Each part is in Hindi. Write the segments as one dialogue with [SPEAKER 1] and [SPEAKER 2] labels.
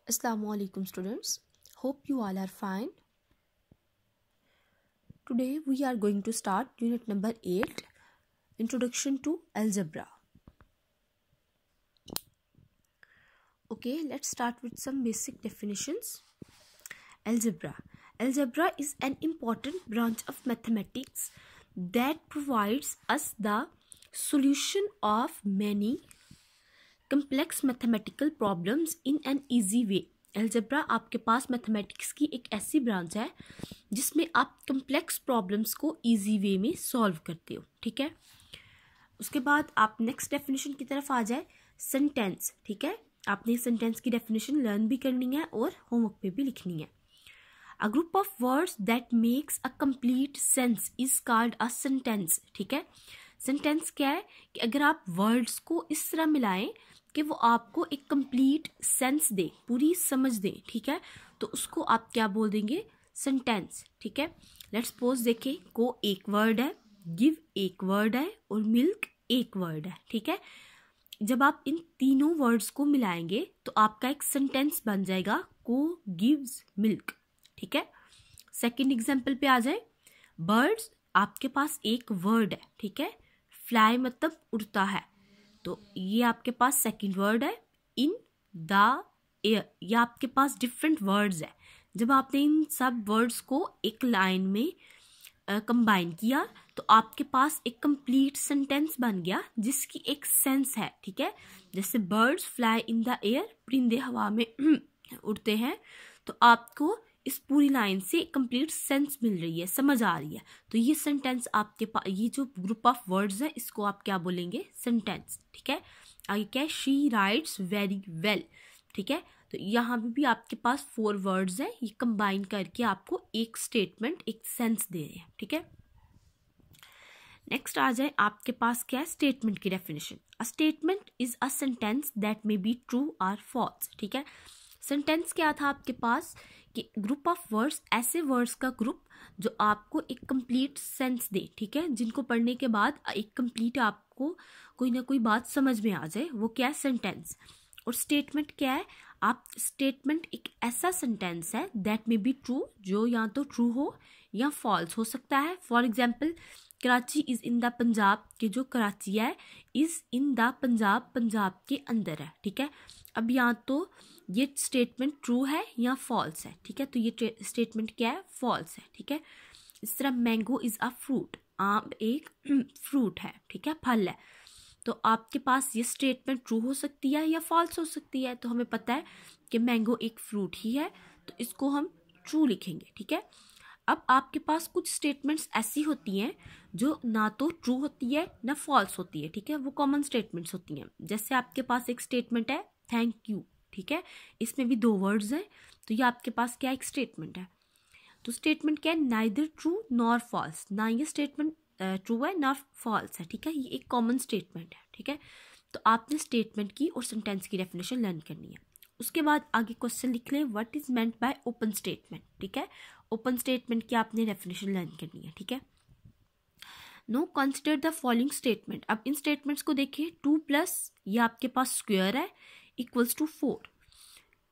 [SPEAKER 1] Assalamualaikum students. Hope you all are fine. Today we are going to start unit number 8, Introduction to Algebra. Okay, let's start with some basic definitions. Algebra. Algebra is an important branch of mathematics that provides us the solution of many complex mathematical problems in an easy way. Algebra आपके पास मैथमेटिक्स की एक ऐसी ब्रांच है जिसमें आप कम्प्लेक्स प्रॉब्लम्स को इजी वे में सॉल्व करते हो. ठीक है, उसके बाद आप नेक्स्ट डेफिनेशन की तरफ आ जाए. सेंटेंस. ठीक है, आपने सेंटेंस की डेफिनेशन लर्न भी करनी है और होमवर्क पे भी लिखनी है. A group of words that makes a complete sense is called a sentence. ठीक है, सेंटेंस क्या है कि अगर आप वर्ड्स को इस तरह मिलाएं कि वो आपको एक कंप्लीट सेंस दे, पूरी समझ दे. ठीक है, तो उसको आप क्या बोल देंगे? सेंटेंस. ठीक है, लेट्स सपोज देखें, को एक वर्ड है, गिव एक वर्ड है और मिल्क एक वर्ड है. ठीक है, जब आप इन तीनों वर्ड्स को मिलाएंगे तो आपका एक सेंटेंस बन जाएगा, को गिव्स मिल्क. ठीक है, सेकंड एग्जांपल पे आ जाए. बर्ड्स, आपके पास एक वर्ड है. ठीक है, फ्लाई मतलब उड़ता है, तो ये आपके पास सेकंड वर्ड है. इन द एयर, ये आपके पास डिफरेंट वर्ड्स है. जब आपने इन सब वर्ड्स को एक लाइन में कंबाइन किया तो आपके पास एक कंप्लीट सेंटेंस बन गया जिसकी एक सेंस है. ठीक है, जैसे birds fly in the air, परिंदे हवा में उड़ते हैं, तो आपको इस पूरी लाइन से कंप्लीट सेंस मिल रही है, समझ आ रही है. तो ये सेंटेंस आपके पास, ये जो ग्रुप ऑफ वर्ड्स है इसको आप क्या बोलेंगे? सेंटेंस. ठीक है, आगे क्या है? She writes very well. ठीक है, तो यहाँ भी आपके पास 4 वर्ड्स है, ये कंबाइन करके आपको एक स्टेटमेंट, एक सेंस दे रहे हैं. ठीक है, नेक्स्ट आ जाए आपके पास क्या है? स्टेटमेंट की definition. A statement is a sentence that may be true और फॉल्स. ठीक है, सेंटेंस क्या था आपके पास कि ग्रुप ऑफ वर्ड्स, ऐसे वर्ड्स का ग्रुप जो आपको एक कंप्लीट सेंस दे. ठीक है, जिनको पढ़ने के बाद एक कंप्लीट आपको कोई ना कोई बात समझ में आ जाए, वो क्या है? सेंटेंस. और स्टेटमेंट क्या है? आप स्टेटमेंट एक ऐसा सेंटेंस है दैट मे बी ट्रू, जो या तो ट्रू हो या फॉल्स हो सकता है. For example, Karachi is in the Punjab, के जो कराची है is in the Punjab, Punjab के अंदर है. ठीक है, अब यहाँ तो ये स्टेटमेंट ट्रू है या फॉल्स है. ठीक है, तो ये स्टेटमेंट क्या है? फॉल्स है. ठीक है, इस तरह मैंगो इज अ फ्रूट, आम एक फ्रूट है. ठीक है, फल है. तो आपके पास ये स्टेटमेंट ट्रू हो सकती है या फॉल्स हो सकती है. तो हमें पता है कि मैंगो एक फ्रूट ही है, तो इसको हम ट्रू लिखेंगे. ठीक है, अब आपके पास कुछ स्टेटमेंट्स ऐसी होती हैं जो ना तो ट्रू होती है ना फॉल्स होती है. ठीक है, वो कॉमन स्टेटमेंट्स होती हैं. जैसे आपके पास एक स्टेटमेंट है थैंक यू. ठीक है, इसमें भी 2 वर्ड्स हैं, तो ये आपके पास क्या एक स्टेटमेंट है. तो स्टेटमेंट क्या है? नाइदर ट्रू नॉर फॉल्स, ना ये स्टेटमेंट ट्रू है ना फॉल्स है. ठीक है, ये एक कॉमन स्टेटमेंट है. ठीक है, तो आपने स्टेटमेंट की और सेंटेंस की डेफिनेशन लर्न करनी है. उसके बाद आगे क्वेश्चन लिख लें, what is meant by open statement. ठीक है, ओपन स्टेटमेंट की आपने डेफिनेशन लर्न करनी है. ठीक है, now consider the following statement. अब इन स्टेटमेंट्स को देखिए. 2 प्लस, ये आपके पास स्क्वायर है, इक्वल्स टू 4.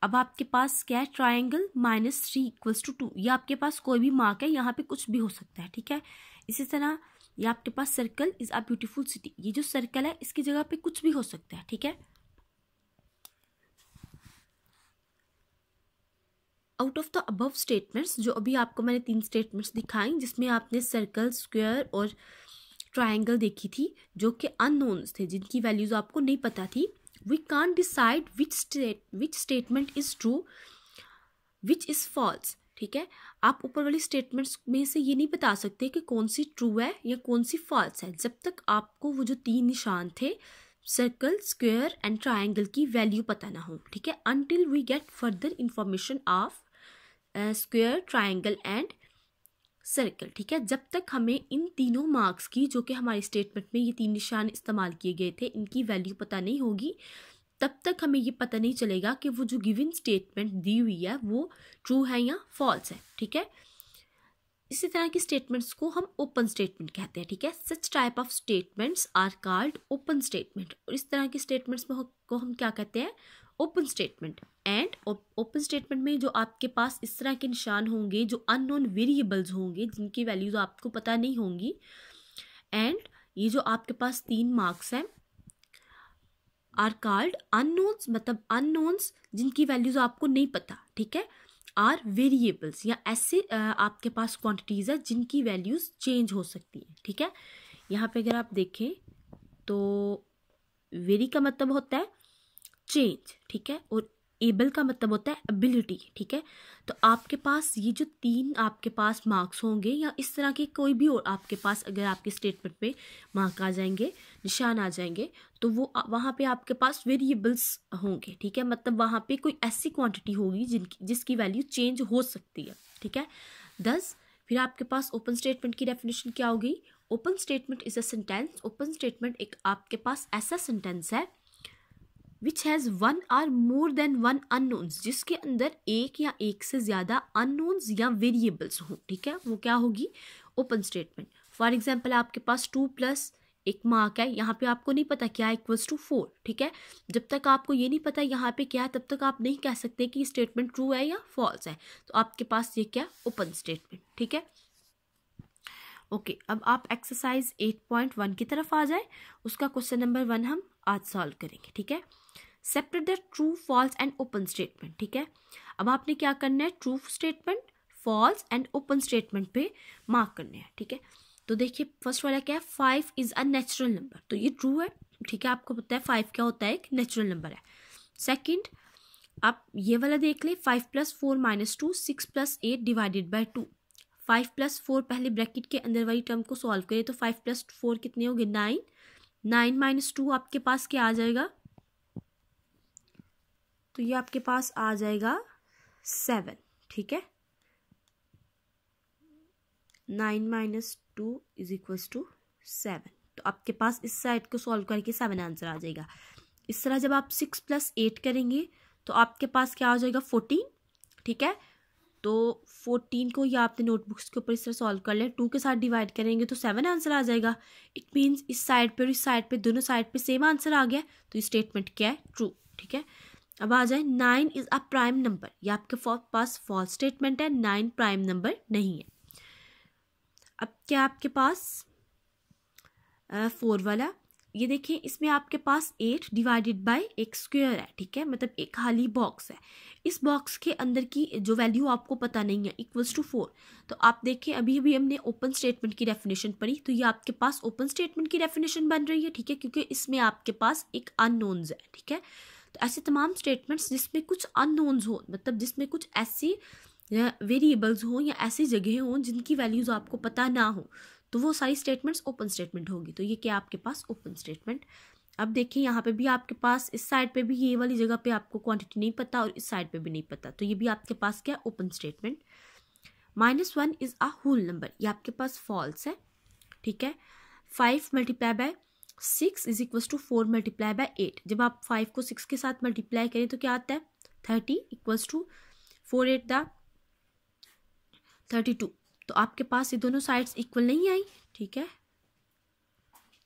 [SPEAKER 1] अब आपके पास क्या है? Triangle -3 equals to 2. ये आपके पास कोई भी मार्क है, यहाँ पे कुछ भी हो सकता है. ठीक है, इसी तरह ये आपके पास circle is a beautiful city. ये जो सर्कल है इसकी जगह पे कुछ भी हो सकता है. ठीक है, out of the above statements, जो अभी आपको मैंने 3 स्टेटमेंट्स दिखाई जिसमें आपने सर्कल, स्क्वायर और ट्राइंगल देखी थी, जो कि अननोन्स थे, जिनकी वैल्यूज आपको नहीं पता थी. We can't decide which statement is true, which is false. ठीक है, आप ऊपर वाली स्टेटमेंट्स में से ये नहीं बता सकते कि कौन सी ट्रू है या कौन सी फॉल्स है, जब तक आपको वो जो 3 निशान थे, सर्कल, स्क्वायर एंड ट्राइंगल की वैल्यू पता ना हो. ठीक है, until we get further information of square, triangle and circle. ठीक है, जब तक हमें इन तीनों मार्क्स की, जो कि हमारी स्टेटमेंट में ये 3 निशान इस्तेमाल किए गए थे, इनकी वैल्यू पता नहीं होगी, तब तक हमें ये पता नहीं चलेगा कि वो जो गिवन स्टेटमेंट दी हुई है वो ट्रू है या फॉल्स है. ठीक है, इसी तरह की स्टेटमेंट्स को हम ओपन स्टेटमेंट कहते हैं. ठीक है, such type of statements are called open statement. और इस तरह की स्टेटमेंट्स को हम क्या कहते हैं? Open statement and open statement में जो आपके पास इस तरह के निशान होंगे जो अननोन वेरिएबल्स होंगे जिनकी वैल्यूज आपको पता नहीं होंगी, एंड ये जो आपके पास 3 मार्क्स हैं आर कॉल्ड अननोन्स, मतलब अननोन्स जिनकी वैल्यूज आपको नहीं पता, ठीक है, आर वेरिएबल्स या ऐसे आपके पास क्वांटिटीज है जिनकी वैल्यूज चेंज हो सकती है, ठीक है। यहाँ पे अगर आप देखें तो वेरी का मतलब होता है चेंज, ठीक है, और एबल का मतलब होता है एबिलिटी, ठीक है। तो आपके पास ये जो 3 आपके पास मार्क्स होंगे या इस तरह के कोई भी और आपके पास अगर आपके स्टेटमेंट पे मार्क आ जाएंगे, निशान आ जाएंगे, तो वो वहाँ पे आपके पास वेरिएबल्स होंगे, ठीक है, मतलब वहाँ पे कोई ऐसी क्वांटिटी होगी जिसकी वैल्यू चेंज हो सकती है, ठीक है। 10 फिर आपके पास ओपन स्टेटमेंट की डेफिनेशन क्या होगी? Open statement is a sentence. Open statement एक आपके पास ऐसा सेंटेंस है which has 1 or more than 1 unknowns, जिसके अंदर एक या एक से ज़्यादा अननोन्स या वेरिएबल्स हों, ठीक है, वो क्या होगी? Open statement. फॉर एग्जाम्पल आपके पास 2 प्लस एक मार्क है, यहाँ पे आपको नहीं पता क्या इक्वल्स टू 4, ठीक है। जब तक आपको ये नहीं पता यहाँ पे क्या है तब तक आप नहीं कह सकते कि स्टेटमेंट ट्रू है या फॉल्स है। तो आपके पास ये क्या? ओपन स्टेटमेंट, ठीक है। ओके, अब आप एक्सरसाइज 8.1 की तरफ आ जाए। उसका क्वेश्चन नंबर 1 हम आज सॉल्व करेंगे, ठीक है। Separate the true, false and open statement, ठीक है। अब आपने क्या करना है? True statement, false and open statement पे मार्क करने हैं, ठीक है। तो देखिए फर्स्ट वाला क्या है? 5 इज अ नेचुरल नंबर, तो ये ट्रू है, ठीक है, आपको पता है 5 क्या होता है? एक नेचुरल नंबर है। सेकेंड, आप ये वाला देख ले, 5 + 4 - 2, 6 + 8 डिवाइडेड बाई 2। 5 + 4 पहले ब्रैकेट के अंदर वाली टर्म को सॉल्व करें तो 5 + 4 कितने हो गए? 9। 9 - 2 आपके पास क्या आ जाएगा? तो ये आपके पास आ जाएगा 7, ठीक है। 9 - 2 = 7। तो आपके पास इस साइड को सॉल्व करके 7 आंसर आ जाएगा। इस तरह जब आप 6 + 8 करेंगे तो आपके पास क्या हो जाएगा? 14, ठीक है। तो 14 को या आपने नोटबुक्स के ऊपर इस तरह सॉल्व कर लें, 2 के साथ डिवाइड करेंगे तो 7 आंसर आ जाएगा। इट मीन्स इस साइड पर इस साइड पे दोनों साइड पे सेम आंसर आ गया, तो ये स्टेटमेंट क्या है? ट्रू, ठीक है। अब आ जाए 9 इज अ प्राइम नंबर। ये आपके पास फॉल्स स्टेटमेंट है, 9 प्राइम नंबर नहीं है। अब क्या आपके पास 4 वाला, ये देखिए इसमें आपके पास 8 डिवाइडेड बाय एक स्क्वायर है, ठीक है, मतलब एक खाली बॉक्स है। इस बॉक्स के अंदर की जो वैल्यू आपको पता नहीं है = 4। तो आप देखें अभी अभी हमने ओपन स्टेटमेंट की डेफिनेशन पढ़ी, तो ये आपके पास ओपन स्टेटमेंट की डेफिनेशन बन रही है, ठीक है, क्योंकि इसमें आपके पास एक अननोन्स है, ठीक है। तो ऐसे तमाम स्टेटमेंट्स जिसमें कुछ अननोन्स हो, मतलब जिसमें कुछ ऐसी वेरिएबल्स हो या ऐसी जगह हो जिनकी वैल्यूज आपको पता ना हो, तो वो सारी स्टेटमेंट्स ओपन स्टेटमेंट होगी। तो ये क्या आपके पास? Open statement. अब देखिए यहाँ पे भी आपके पास इस साइड पे भी ये वाली जगह पे आपको क्वांटिटी नहीं पता और इस साइड पे भी नहीं पता, तो ये भी आपके पास क्या? Open statement. -1 is a whole number, ये आपके पास फॉल्स है, ठीक है। 5 × 6 = 4 × 8। जब आप 5 को 6 के साथ मल्टीप्लाई करें तो क्या आता है? 30 = 4 × 8 = 32। तो आपके पास ये दोनों साइड्स इक्वल नहीं आई, ठीक है।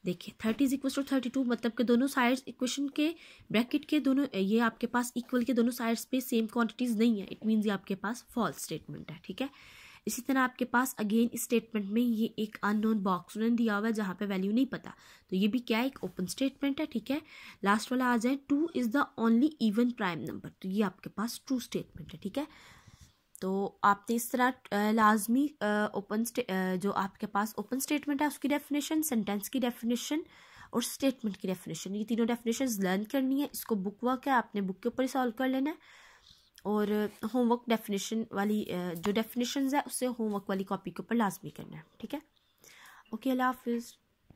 [SPEAKER 1] देखिए 30 = 32 मतलब कि दोनों साइड्स इक्वेशन के ब्रैकेट के दोनों ये आपके पास इक्वल के दोनों साइड्स पे सेम क्वांटिटीज नहीं है। इट मीन्स ये आपके पास फॉल्स स्टेटमेंट है, ठीक है। इसी तरह आपके पास अगेन इस स्टेटमेंट में ये एक अननोन बॉक्स उन्होंने दिया हुआ है जहाँ पे वैल्यू नहीं पता, तो ये भी क्या है? एक ओपन स्टेटमेंट है, ठीक है। लास्ट वाला आ जाए 2 is the only even prime number, तो ये आपके पास ट्रू स्टेटमेंट है, ठीक है। तो आपने इस तरह लाजमी जो आपके पास ओपन स्टेटमेंट है उसकी डेफिनेशन, सेंटेंस की डेफिनेशन और स्टेटमेंट की डेफिनेशन, ये तीनों डेफिनेशन लर्न करनी है। इसको बुक वर्क है, आपने बुक के ऊपर ही सॉल्व कर लेना है। और होमवर्क डेफिनेशन वाली जो डेफिनेशंस है उससे होमवर्क वाली कॉपी के ऊपर लाजमी करना है, ठीक है। ओके, अल्लाह हाफिज़।